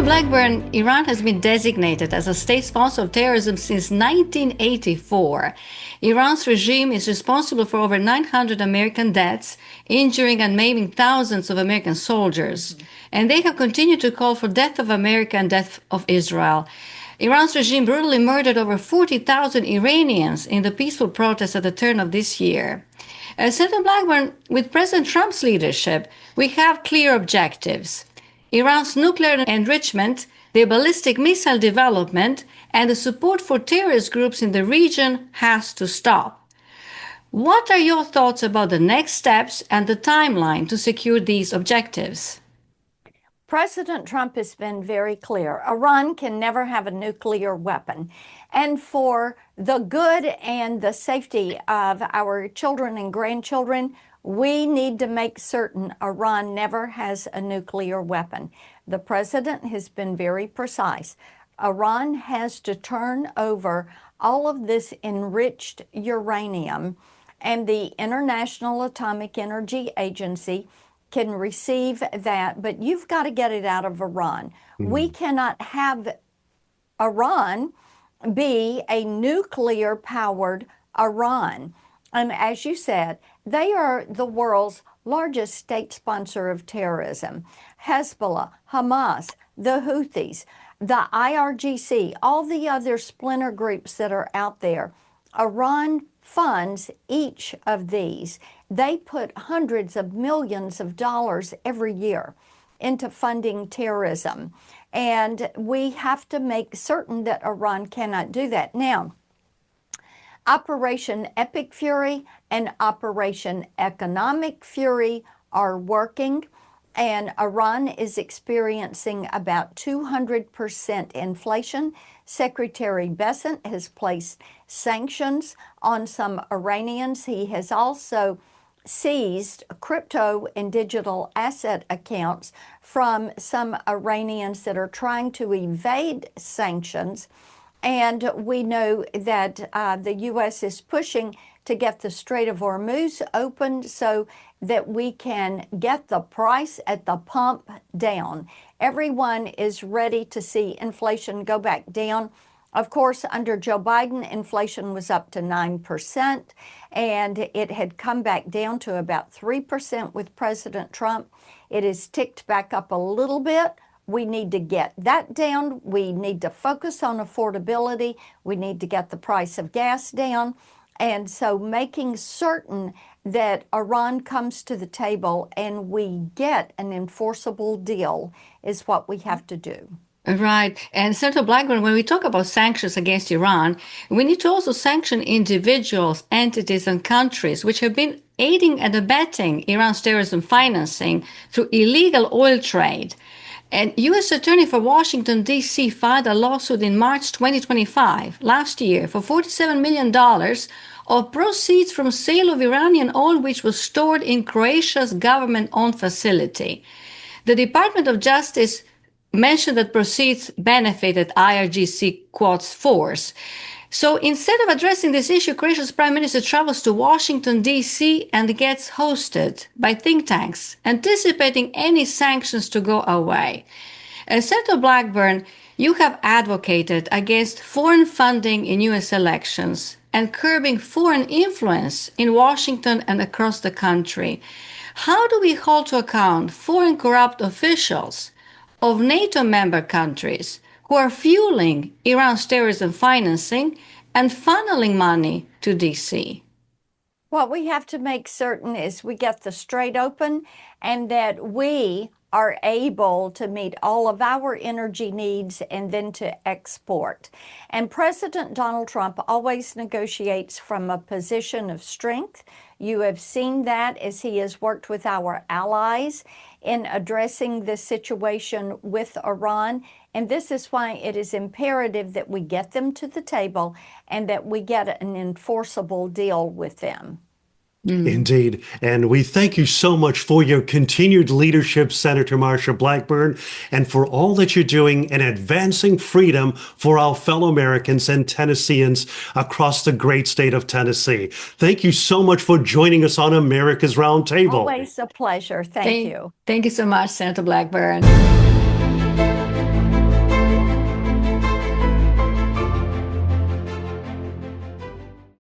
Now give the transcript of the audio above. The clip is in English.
Blackburn, Iran has been designated as a state sponsor of terrorism since 1984. Iran's regime is responsible for over 900 American deaths, injuring and maiming thousands of American soldiers. And they have continued to call for death of America and death of Israel. Iran's regime brutally murdered over 40,000 Iranians in the peaceful protests at the turn of this year. Senator Blackburn, with President Trump's leadership, we have clear objectives. Iran's nuclear enrichment, their ballistic missile development, and the support for terrorist groups in the region has to stop. What are your thoughts about the next steps and the timeline to secure these objectives? President Trump has been very clear. Iran can never have a nuclear weapon. And for the good and the safety of our children and grandchildren, we need to make certain Iran never has a nuclear weapon. The president has been very precise. Iran has to turn over all of this enriched uranium, and the International Atomic Energy Agency can receive that, but you've got to get it out of Iran. We cannot have Iran be a nuclear-powered Iran. And as you said, they are the world's largest state sponsor of terrorism. Hezbollah, Hamas, the Houthis, the IRGC, all the other splinter groups that are out there. Iran funds each of these. They put hundreds of millions of dollars every year into funding terrorism. And we have to make certain that Iran cannot do that. Now, Operation Epic Fury and Operation Economic Fury are working, and Iran is experiencing about 200% inflation. Secretary Bessent has placed sanctions on some Iranians. He has also seized crypto and digital asset accounts from some Iranians that are trying to evade sanctions. And we know that the U.S. is pushing to get the Strait of Hormuz opened so that we can get the price at the pump down. Everyone is ready to see inflation go back down. Of course, under Joe Biden, inflation was up to 9%, and it had come back down to about 3% with President Trump. It has ticked back up a little bit. We need to get that down. We need to focus on affordability. We need to get the price of gas down. And so making certain that Iran comes to the table and we get an enforceable deal is what we have to do. Right. And Senator Blackburn, when we talk about sanctions against Iran, we need to also sanction individuals, entities, and countries which have been aiding and abetting Iran's terrorism financing through illegal oil trade. And U.S. Attorney for Washington, D.C. filed a lawsuit in March 2025, last year, for $47 million of proceeds from sale of Iranian oil, which was stored in Croatia's government-owned facility. The Department of Justice mentioned that proceeds benefited IRGC Quds Force. So instead of addressing this issue, Croatia's Prime Minister travels to Washington, D.C. and gets hosted by think tanks, anticipating any sanctions to go away. Senator Blackburn, you have advocated against foreign funding in U.S. elections and curbing foreign influence in Washington and across the country. How do we hold to account foreign corrupt officials of NATO member countries who are fueling Iran's terrorism financing and funneling money to D.C.? What we have to make certain is we get the strait open and that we are able to meet all of our energy needs and then to export. And President Donald Trump always negotiates from a position of strength. You have seen that as he has worked with our allies in addressing this situation with Iran. And this is why it is imperative that we get them to the table and that we get an enforceable deal with them. Indeed. And we thank you so much for your continued leadership, Senator Marsha Blackburn, and for all that you're doing in advancing freedom for our fellow Americans and Tennesseans across the great state of Tennessee. Thank you so much for joining us on America's Roundtable. Always a pleasure. Thank you. Thank you so much, Senator Blackburn.